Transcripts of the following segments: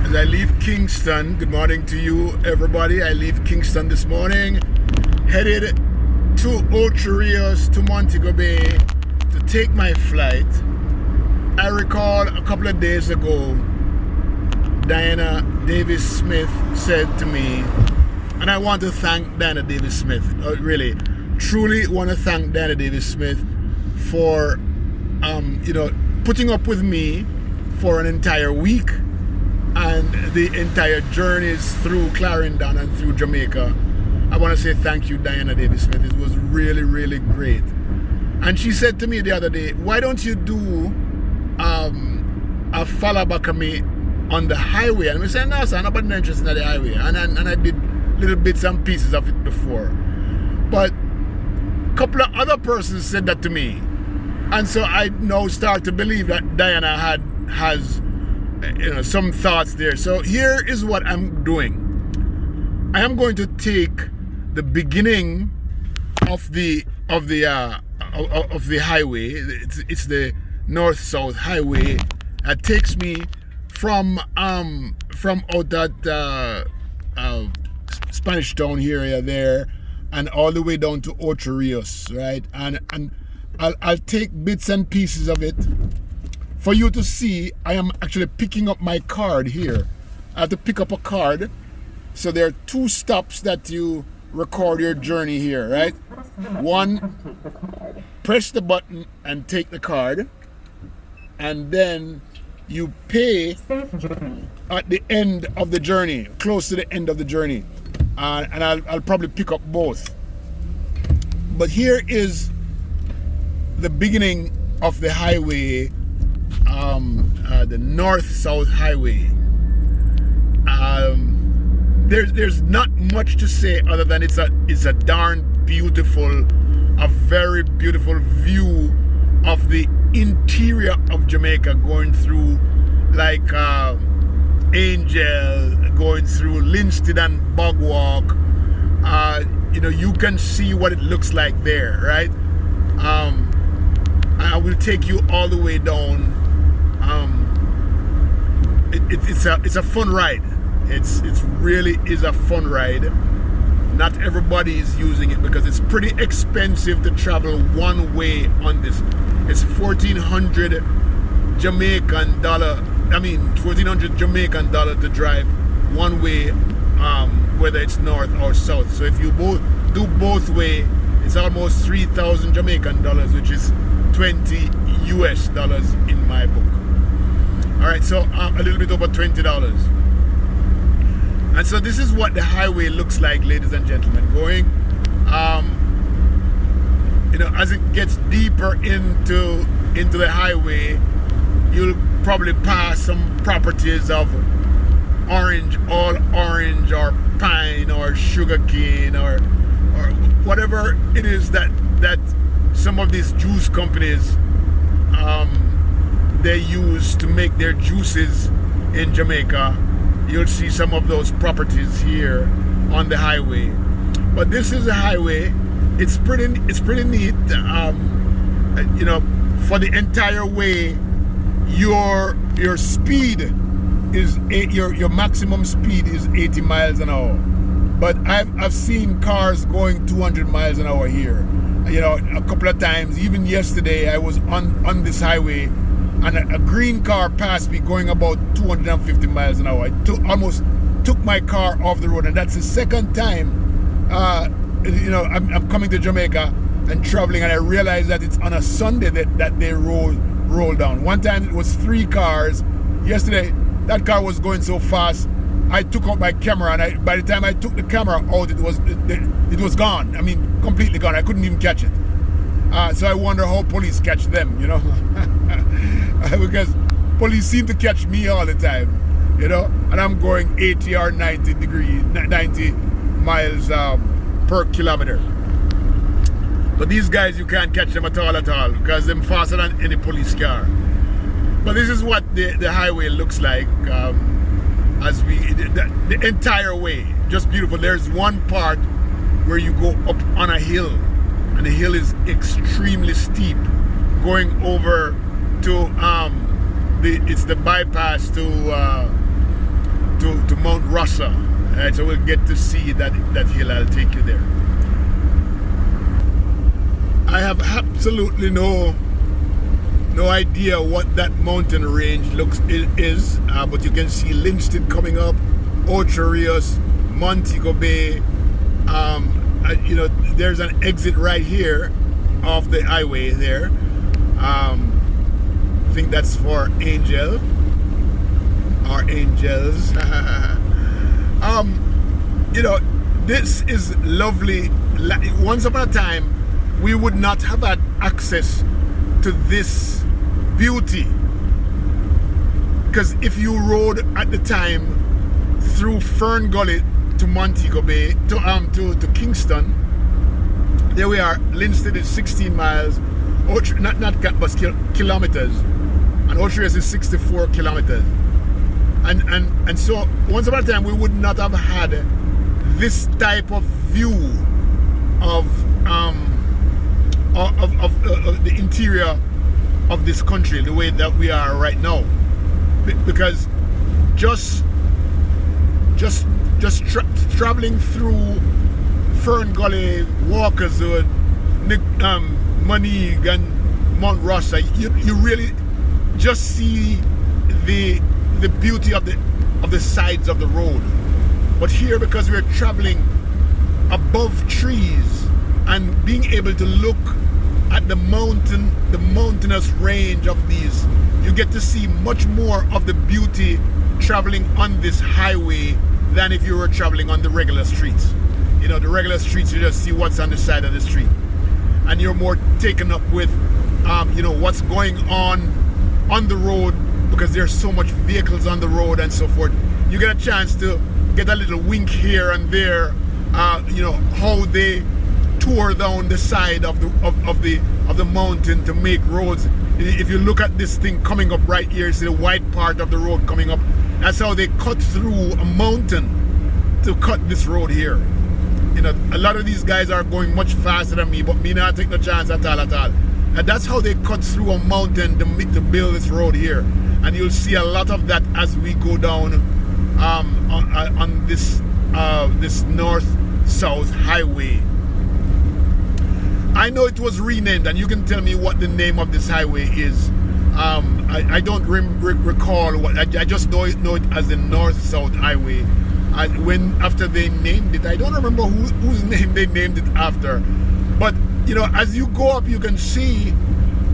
As I leave Kingston, good morning to you everybody. I leave Kingston this morning, headed to Ocho Rios to Montego Bay to take my flight. I recall a couple of days ago, Diana Davis Smith said to me, and I want to thank Diana Davis Smith, really, truly want to thank Diana Davis Smith for, putting up with me for an entire week and the entire journeys through Clarendon and through Jamaica. I want to say thank you, Diana Davis Smith. It was really, really great. And she said to me the other day, why don't you do a follow back of me on the highway? And we said, no, sir, nobody's interested in the highway. And I did little bits and pieces of it before. But a couple of other persons said that to me. And so I now start to believe that Diana has some thoughts there. So here is what I'm doing. I am going to take the beginning of the highway. It's the north-south highway that takes me from out that Spanish Town area there and all the way down to Ocho Rios, right? And I'll take bits and pieces of it for you to see. I am actually picking up my card here. I have to pick up a card. So there are two stops that you record your journey here, right? One, press the button and take the card. And then you pay at the end of the journey, close to the end of the journey. And I'll probably pick up both. But here is the beginning of the highway, the north-south highway. There's not much to say other than it's a darn beautiful, a very beautiful view of the interior of Jamaica, going through like Angel, going through Linstead and Bogwalk. You can see what it looks like there, right? I will take you all the way down. It's a fun ride. It's really is a fun ride. Not everybody is using it because it's pretty expensive to travel one way on this. It's $1,400 Jamaican dollar. $1,400 Jamaican dollar to drive one way, whether it's north or south. So if you do both way, it's almost 3,000 Jamaican dollars, which is $20 US in my book. All right, so a little bit over $20. And so this is what the highway looks like, ladies and gentlemen. Going, as it gets deeper into the highway, you'll probably pass some properties of all orange or pine or sugarcane or whatever it is that some of these juice companies they use to make their juices in Jamaica. You'll see some of those properties here on the highway. But this is a highway. It's pretty neat. For the entire way, your speed is your maximum speed is 80 miles an hour. But I've seen cars going 200 miles an hour here. A couple of times. Even yesterday, I was on this highway, and a green car passed me going about 250 miles an hour. I almost took my car off the road, and that's the second time I'm coming to Jamaica and traveling, and I realized that it's on a Sunday that they roll down. One time it was 3 cars. Yesterday, that car was going so fast, I took out my camera, and by the time I took the camera out, it was gone. Completely gone. I couldn't even catch it. So I wonder how police catch them, because police seem to catch me all the time, and I'm going 80 or 90 miles per kilometer. But these guys, you can't catch them at all, because they're faster than any police car. But this is what the highway looks like the entire way. Just beautiful. There's one part where you go up on a hill, and the hill is extremely steep, going over to it's the bypass to Mount Rasa. Alright, so we'll get to see that hill. I'll take you there. I have absolutely no idea what that mountain range is, but you can see Linstead coming up, Ocho Rios, Montego Bay. You know, there's an exit right here off the highway there. I think that's for Angel or Angels. You know, this is lovely. Once upon a time, we would not have had access to this beauty, because if you rode at the time through Fern Gully to Montego Bay to Kingston, there we are. Linstead is 16 miles, but kilometers, and Ocho Rios is 64 kilometers. And so once upon a time we would not have had this type of view of the interior of this country the way that we are right now, because just traveling through Fern Gully, Walker's Wood, Moneague and Mount Rasa, you really just see the beauty of the sides of the road. But here, because we're traveling above trees and being able to look at the mountainous range of these, you get to see much more of the beauty traveling on this highway than if you were traveling on the regular streets. You know, the regular streets, you just see what's on the side of the street, and you're more taken up with you know, what's going on the road, because there's so much vehicles on the road and so forth. You get a chance to get a little wink here and there, you know, how they tour down the side of the mountain to make roads. If you look at this thing coming up right here, see the white part of the road coming up. That's how they cut through a mountain to cut this road here. You know, a lot of these guys are going much faster than me, but me not take no chance at all. And that's how they cut through a mountain to build this road here. And you'll see a lot of that as we go down on this north-south highway. I know it was renamed, and you can tell me what the name of this highway is. I don't recall what. I just know it as the north-south highway. And when after they named it, I don't remember whose name they named it after. But you know, as you go up, you can see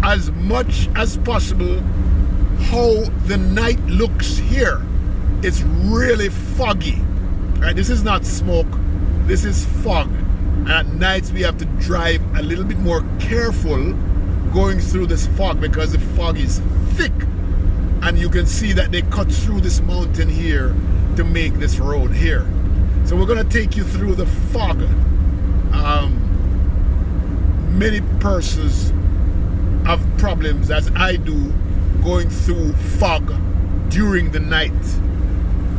as much as possible how the night looks here. It's really foggy. Right? This is not smoke. This is fog. And at nights we have to drive a little bit more careful going through this fog, because the fog is thick. And you can see that they cut through this mountain here to make this road here. So we're going to take you through the fog. Many persons have problems, as I do, going through fog during the night.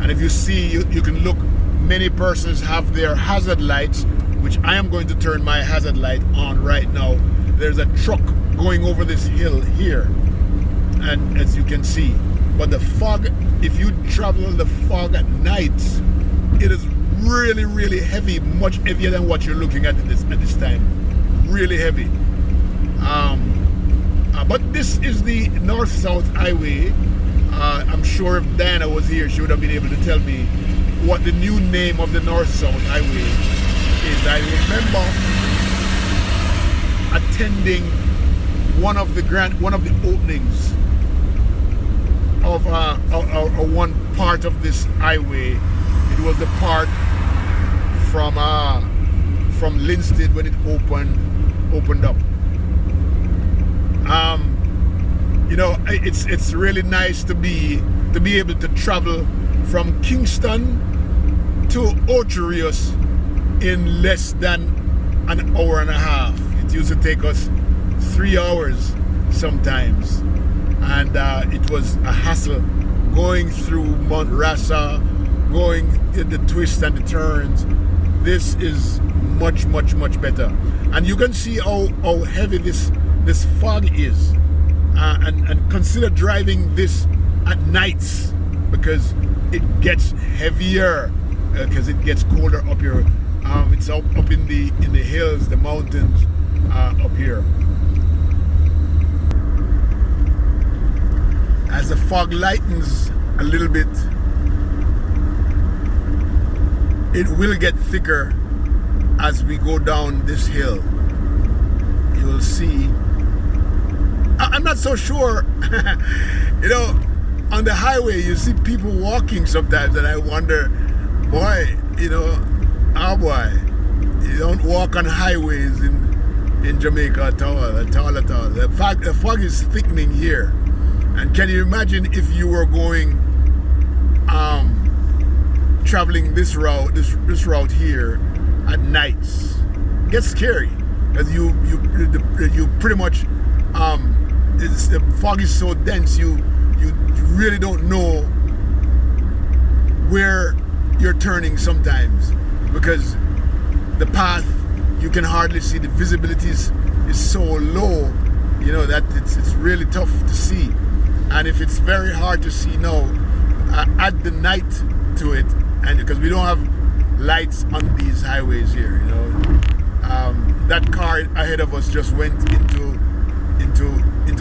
And if you see, you can look, many persons have their hazard lights, which I am going to turn my hazard light on right now. There's a truck going over this hill here, and as you can see, but the fog, if you travel the fog at night, it is really, really heavy, much heavier than what you're looking at this time. Really heavy. But this is the north-south highway. I'm sure if Diana was here, she would have been able to tell me what the new name of the north-south highway is. I remember attending one of the openings of one part of this highway. It was the part from Linstead when it opened up. You know, it's really nice to be able to travel from Kingston to Ocho Rios in less than an hour and a half. It used to take us 3 hours sometimes, and it was a hassle going through Mount Rasa, going in the twists and the turns. This is much better, and you can see how heavy this fog is, and consider driving this at nights, because it gets heavier because it gets colder up here. It's up in the hills, the mountains up here. As the fog lightens a little bit, it will get thicker as we go down this hill. You will see. I'm not so sure. You know, on the highway you see people walking sometimes, and I wonder, boy, you know, oh boy, you don't walk on highways in Jamaica at all. The fog is thickening here. And can you imagine if you were going, traveling this route here at nights? It gets scary because you pretty much, the fog is so dense. You really don't know where you're turning sometimes because the path, you can hardly see. The visibility is so low, you know, that it's really tough to see. And if it's very hard to see now, add the night to it, and because we don't have lights on these highways here, you know. That car ahead of us just went into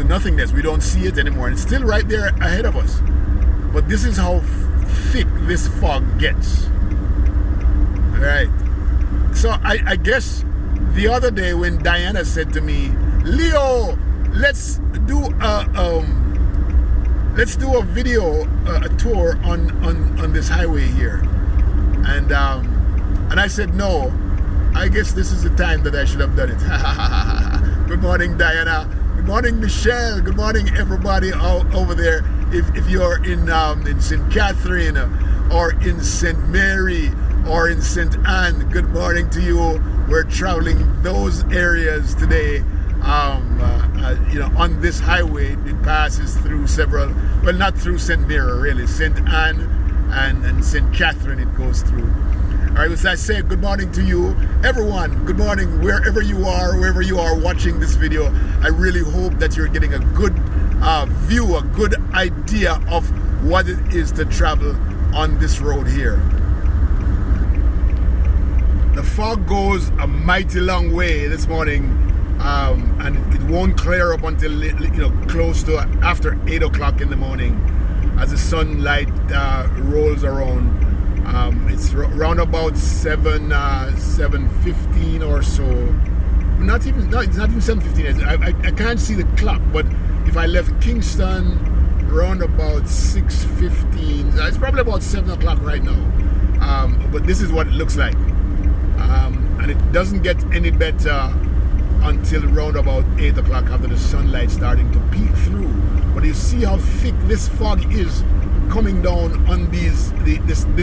nothingness. We don't see it anymore, and it's still right there ahead of us. But this is how thick this fog gets. All right. So I guess the other day when Diana said to me, Leo, let's do a video, a tour on this highway here, and I said no. I guess this is the time that I should have done it. Good morning, Diana. Good morning, Michelle. Good morning, everybody over there. If you're in St. Catherine or in St. Mary or in St. Anne, good morning to you. We're traveling those areas today. You know, on this highway, it passes through several, well, not through St. Mary, really, St. Anne and St. Catherine it goes through. All right, as I say, good morning to you, everyone. Good morning, wherever you are watching this video. I really hope that you're getting a good view, a good idea of what it is to travel on this road here. The fog goes a mighty long way this morning. And it won't clear up until, you know, close to after 8 o'clock in the morning as the sunlight rolls around. It's around about 7:15 or so. It's not even 7:15. I can't see the clock, but if I left Kingston around about 6:15, it's probably about 7 o'clock right now. But this is what it looks like, and it doesn't get any better until around about 8 o'clock after the sunlight starting to peek through. But you see how thick this fog is coming down on this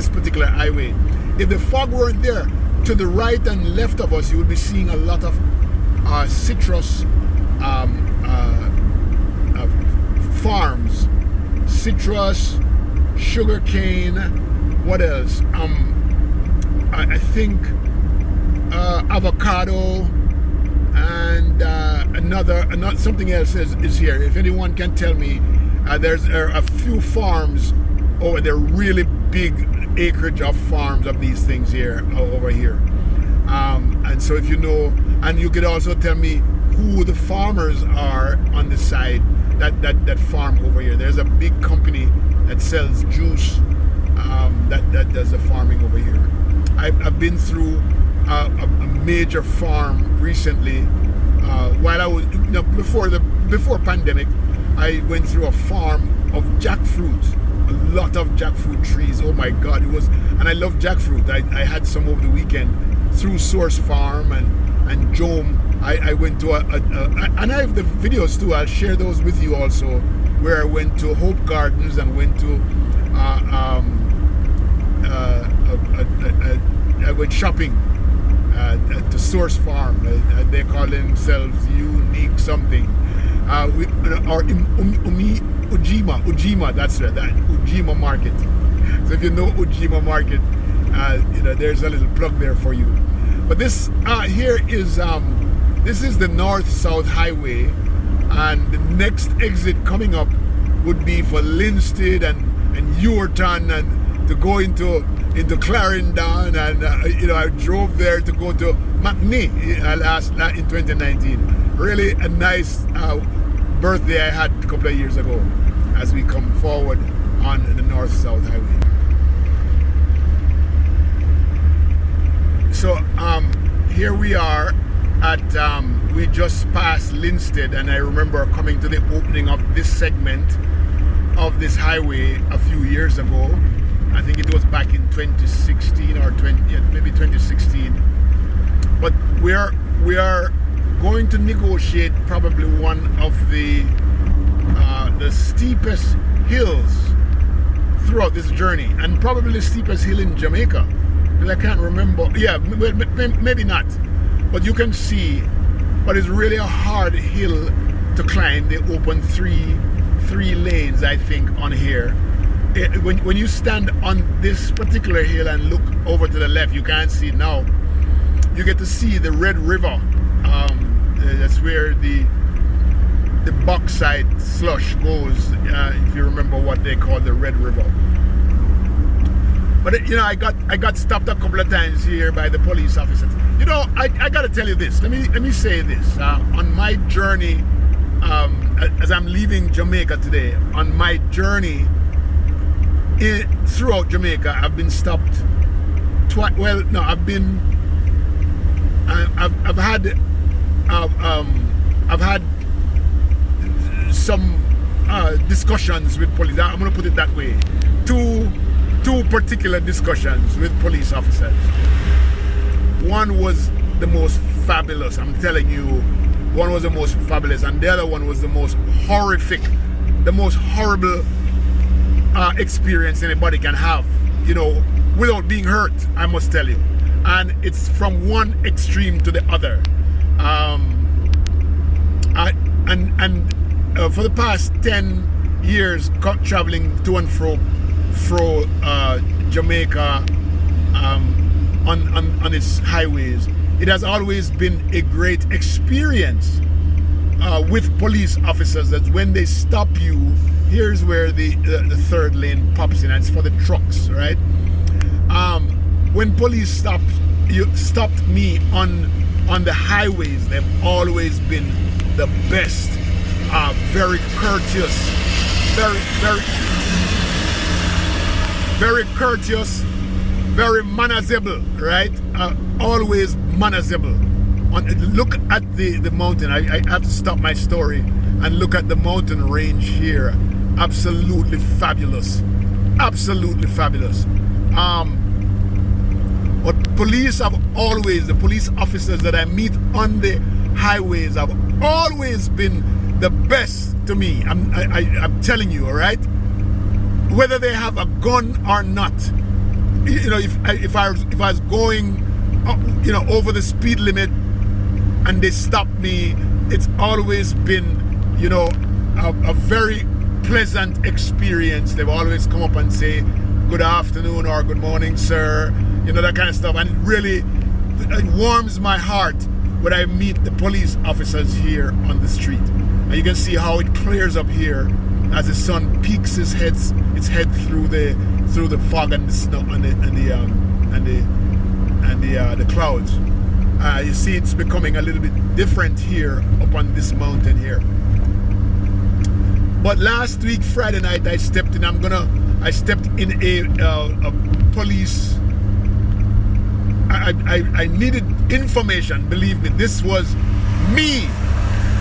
particular highway. If the fog weren't there, to the right and left of us, you would be seeing a lot of citrus farms, citrus, sugar cane. What else? I think avocado. And another something else is here. If anyone can tell me, there's a few farms over there, really big acreage of farms of these things here over here. And so if you know, and you could also tell me who the farmers are on the side that farm over here. There's a big company that sells juice that does the farming over here. I've been through a major farm recently while I was, you know, before pandemic. I went through a farm of jackfruit, a lot of jackfruit trees. Oh my God, it was, and I love jackfruit. I had some over the weekend through Source Farm and Jome. I went to and I have the videos too. I'll share those with you also, where I went to Hope Gardens and went to I went shopping to Source Farm. They call themselves Unique something. Or Ujima, that's right, that Ujima Market. So if you know Ujima Market, you know, there's a little plug there for you. But this here is this is the North-South Highway, and the next exit coming up would be for Linstead and Uwerton and to go into Clarendon, and I drove there to go to McNee in 2019. Really a nice birthday I had a couple of years ago as we come forward on the North-South Highway. So here we are at we just passed Linstead, and I remember coming to the opening of this segment of this highway a few years ago. I think it was back in 2016 or maybe 2016. But we are going to negotiate probably one of the steepest hills throughout this journey, and probably the steepest hill in Jamaica. Because I can't remember. Yeah, maybe not. But you can see, but it's really a hard hill to climb. They opened three lanes, I think, on here. When you stand on this particular hill and look over to the left, you can't see it now. You get to see the Red River. That's where the bauxite slush goes, if you remember what they call the Red River. But I got stopped a couple of times here by the police officers. I got to tell you this. Let me say this. On my journey, as I'm leaving Jamaica today, on my journey throughout Jamaica, I've been stopped twice. Well, no, I've had some discussions with police. I'm going to put it that way. Two particular discussions with police officers. One was the most fabulous, I'm telling you. One was the most fabulous, and the other one was the most horrific, the most horrible experience anybody can have, without being hurt, I must tell you. And it's from one extreme to the other. For the past 10 years, traveling to and fro Jamaica on its highways, it has always been a great experience with police officers. That when they stop you, here's where the third lane pops in, and it's for the trucks, right? When police stopped me on the highways, they've always been the best. Very courteous, very courteous, very manageable, right? Always manageable. Look at the mountain. I have to stop my story and look at the mountain range here. Absolutely fabulous. Absolutely fabulous. But the police officers that I meet on the highways have always been the best to me. I'm telling you, all right? Whether they have a gun or not. If I was going over the speed limit and they stop me, it's always been a very pleasant experience. They've always come up and say good afternoon or good morning, sir, that kind of stuff. And it warms my heart when I meet the police officers here on the street. And you can see how it clears up here as the sun peeks its head through the fog and the snow and the clouds. You see, it's becoming a little bit different here up on this mountain here. But last week, Friday night, I stepped in a police. I needed information. Believe me, this was me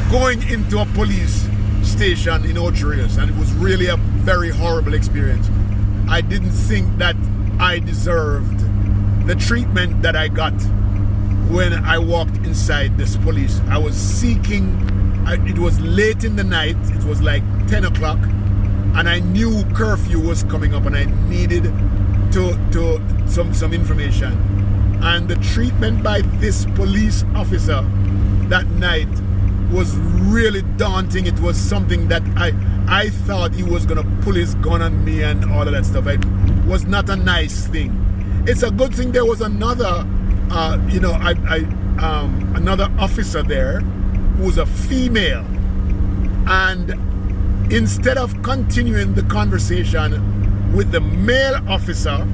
going into a police station in Ocho Rios, and it was really a very horrible experience. I didn't think that I deserved the treatment that I got when I walked inside this police. I was seeking, it was late in the night, it was like 10 o'clock, and I knew curfew was coming up and I needed some information. And the treatment by this police officer that night was really daunting. It was something that I thought he was gonna pull his gun on me and all of that stuff. It was not a nice thing. It's a good thing there was another another officer there who was a female, and instead of continuing the conversation with the male officer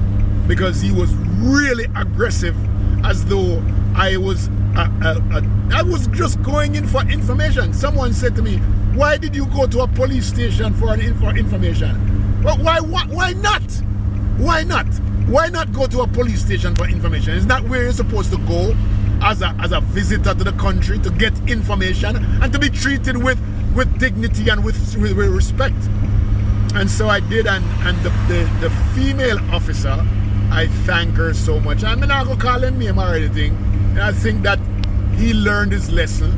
because he was really aggressive, as though I was just going in for information. Someone said to me, "Why did you go to a police station for information?" Well, why not? Why not? Why not go to a police station for information? Isn't that where you're supposed to go as a visitor to the country, to get information and to be treated with dignity and with respect? And so I did, and the female officer, I thank her so much. I'm not going to call him name or anything. And I think that he learned his lesson.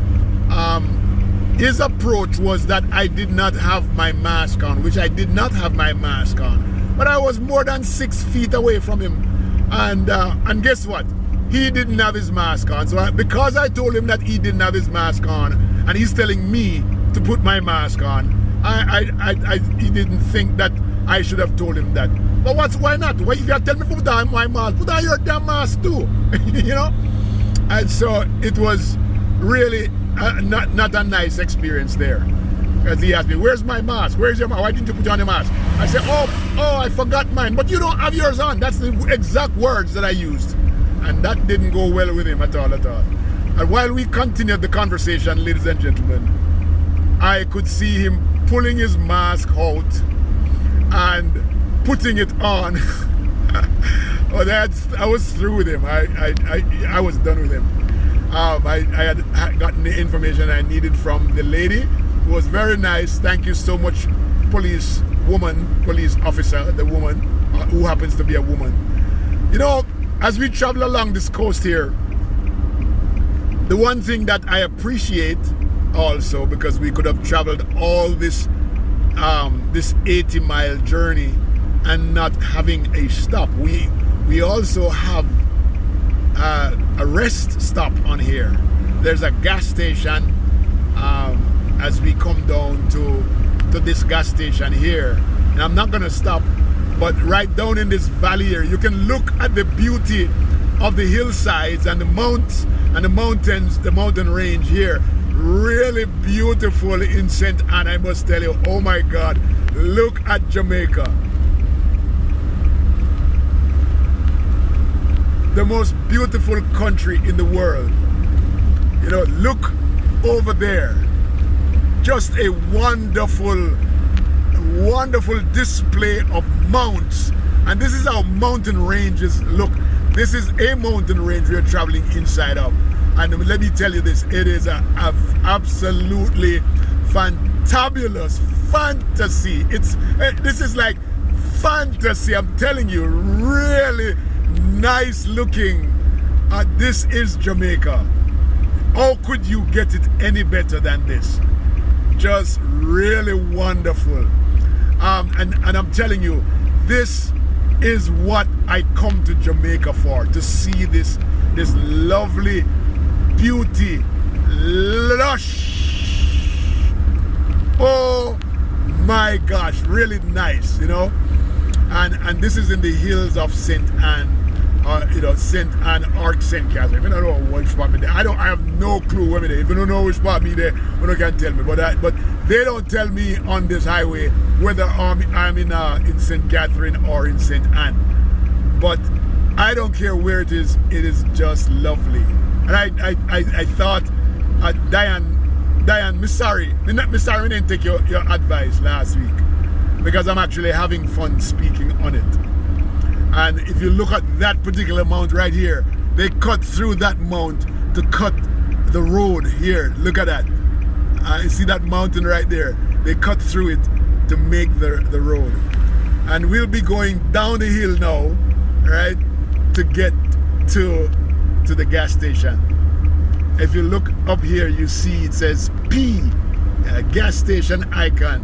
His approach was that I did not have my mask on, which I did not have my mask on. But I was more than 6 feet away from him. And guess what? He didn't have his mask on. So because I told him that he didn't have his mask on, and he's telling me to put my mask on, he didn't think that I should have told him that. But why not? Why, if you tell me to put on my mask, put on your damn mask too. You know? And so it was really not a nice experience there. Because he asked me, "Where's my mask? Where's your mask? Why didn't you put on your mask?" I said, oh, I forgot mine. But you don't have yours on. That's the exact words that I used. And that didn't go well with him at all. And while we continued the conversation, ladies and gentlemen, I could see him pulling his mask out and putting it on. I was through with him. I was done with him. I had gotten the information I needed from the lady. It was very nice. Thank you so much, police officer, the woman, who happens to be a woman. You know, as we travel along this coast here, the one thing that I appreciate also, because we could have traveled all this 80-mile journey and not having a stop. We also have a rest stop on here. There's a gas station as we come down to this gas station here. And I'm not gonna stop, but right down in this valley here, you can look at the beauty of the hillsides and the mountains, the mountain range here. Really beautiful in St. Ann, I must tell you. Oh my God, look at Jamaica. The most beautiful country in the world. You know, look over there. Just a wonderful display of mounts. And this is how mountain ranges look. This is a mountain range we are traveling inside of. And let me tell you this, it is a absolutely fantabulous fantasy. This is like fantasy, I'm telling you, really nice looking. This is Jamaica. How could you get it any better than this? Just really wonderful. And I'm telling you, this is what I come to Jamaica for, to see this lovely beauty, lush. Oh my gosh, really nice, you know. And this is in the hills of St. Ann, St. Ann or St. Catherine. I don't know which part me there. I have no clue where me there. If you don't know which part me there, you can tell me. But they don't tell me on this highway whether I'm in St. Catherine or in St. Ann. But I don't care where it is just lovely. And I thought, Diane, Miss sorry, I didn't take your advice last week, because I'm actually having fun speaking on it. And if you look at that particular mount right here, they cut through that mount to cut the road here. Look at that. You see that mountain right there? They cut through it to make the road. And we'll be going down the hill now, right, to get to the gas station. If you look up here, you see it says P, gas station icon,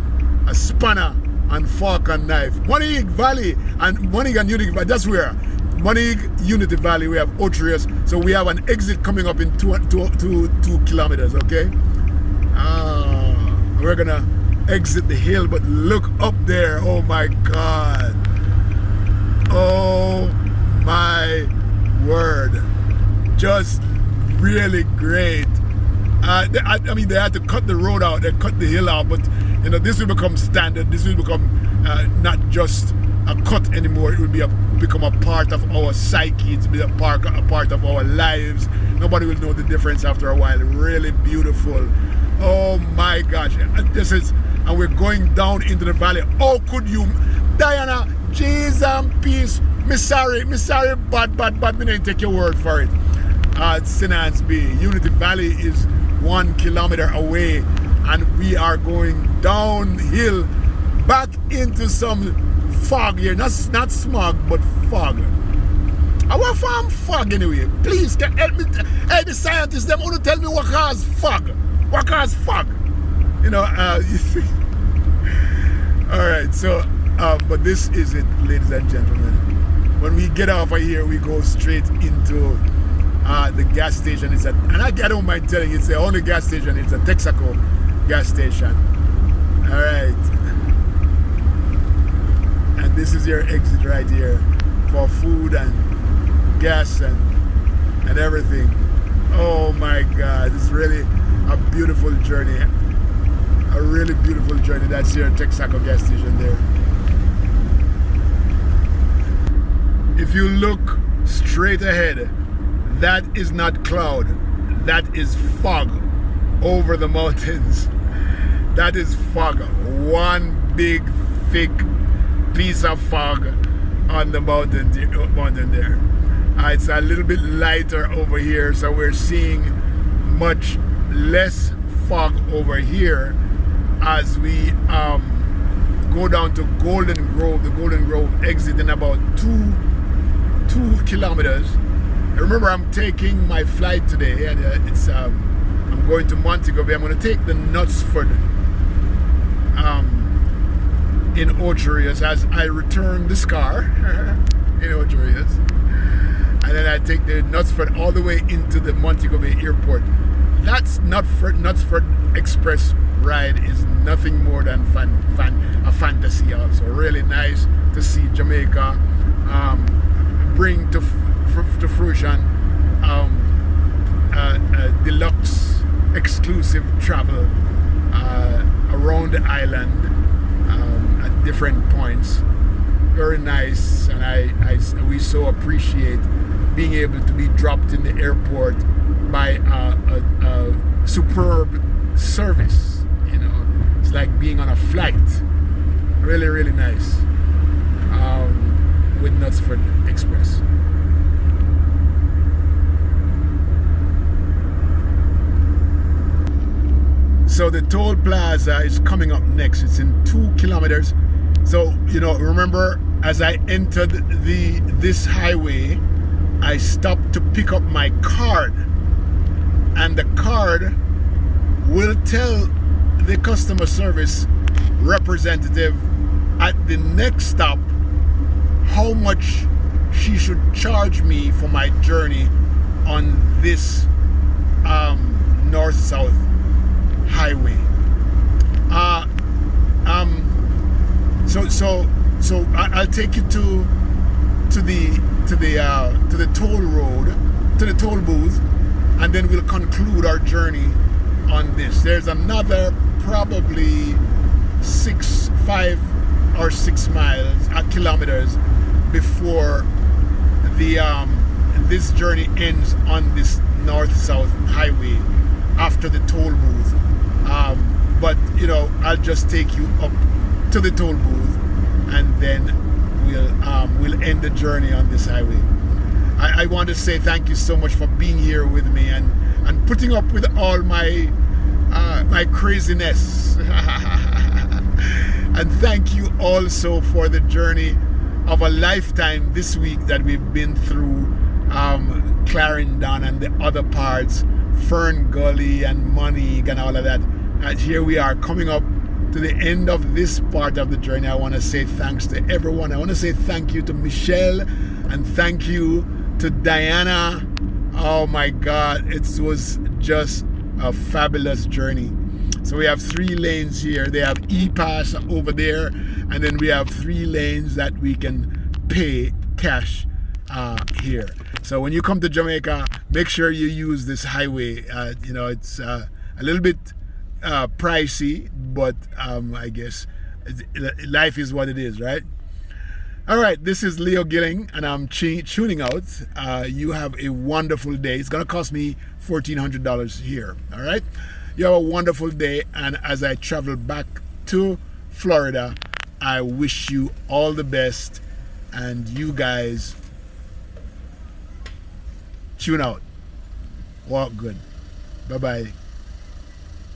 a spanner and fork and knife. Montague Valley and Montague and Unity Valley, that's where. Montague, Unity Valley, we have Otrius. So we have an exit coming up in 2 kilometers, okay? We're gonna exit the hill, but look up there. Oh my God. Oh my word. Just really great. I mean, they had to cut the road out, they cut the hill out, but you know, this will become standard. This will become not just a cut anymore. It will become a part of our psyche. It will be a part of our lives. Nobody will know the difference after a while. Really beautiful. Oh my gosh. And we're going down into the valley. How could you, Diana, Jesus and peace. Me sorry, but me didn't take your word for it. Sinans Bay. Unity Valley is 1 kilometer away, and we are going downhill back into some fog here. Not smog, but fog. I want to find fog anyway. Please, can help me. Hey, the scientists, them want to tell me what causes fog. What causes fog? You know, you see. All right, so, but this is it, ladies and gentlemen. When we get off of here, we go straight into the gas station. And I don't mind telling you, it's the only gas station. It's a Texaco gas station. All right. And this is your exit right here for food and gas and everything. Oh my God, it's really a beautiful journey. A really beautiful journey. That's your Texaco gas station there. If you look straight ahead, that is not cloud, that is fog over the mountains. That is fog. One big thick piece of fog on the mountain there. It's a little bit lighter over here, so we're seeing much less fog over here as we go down to Golden Grove. The Golden Grove exit in about 2 kilometers. Remember, I'm taking my flight today, and I'm going to Montego Bay. I'm going to take the Knutsford in Ocho Rios as I return this car in Ocho Rios, and then I take the Knutsford all the way into the Montego Bay Airport. That's Knutsford Express ride is nothing more than a fantasy. Also, really nice to see Jamaica bring to fruition deluxe exclusive travel around the island at different points. Very nice, and we so appreciate being able to be dropped in the airport by a superb service. You know, it's like being on a flight. Really, really nice with Knutsford Express. So the toll plaza is coming up next. It's in 2 kilometers. So, you know, remember, as I entered this highway, I stopped to pick up my card, and the card will tell the customer service representative at the next stop how much she should charge me for my journey on this north-south highway. So I'll take you to the toll road, to the toll booth, and then we'll conclude our journey on this. There's another probably 5 or 6 kilometers before this journey ends on this north-south highway after the toll booth. But you know, I'll just take you up to the toll booth, and then we'll end the journey on this highway. I want to say thank you so much for being here with me and putting up with all my craziness. And thank you also for the journey of a lifetime this week that we've been through Clarendon and the other parts, Fern Gully and Monique and all of that. And here we are coming up to the end of this part of the journey. I want to say thanks to everyone. I want to say thank you to Michelle and thank you to Diana. Oh my God, it was just a fabulous journey. So we have 3 lanes here. They have e-pass over there, and then we have 3 lanes that we can pay cash here. So when you come to Jamaica, make sure you use this highway. You know, it's a little bit pricey, but I guess life is what it is, right? All right, this is Leo Gilling, and I'm tuning out. You have a wonderful day. It's going to cost me $1,400 here. All right? You have a wonderful day, and as I travel back to Florida, I wish you all the best, and you guys tune out. Walk good. Bye-bye.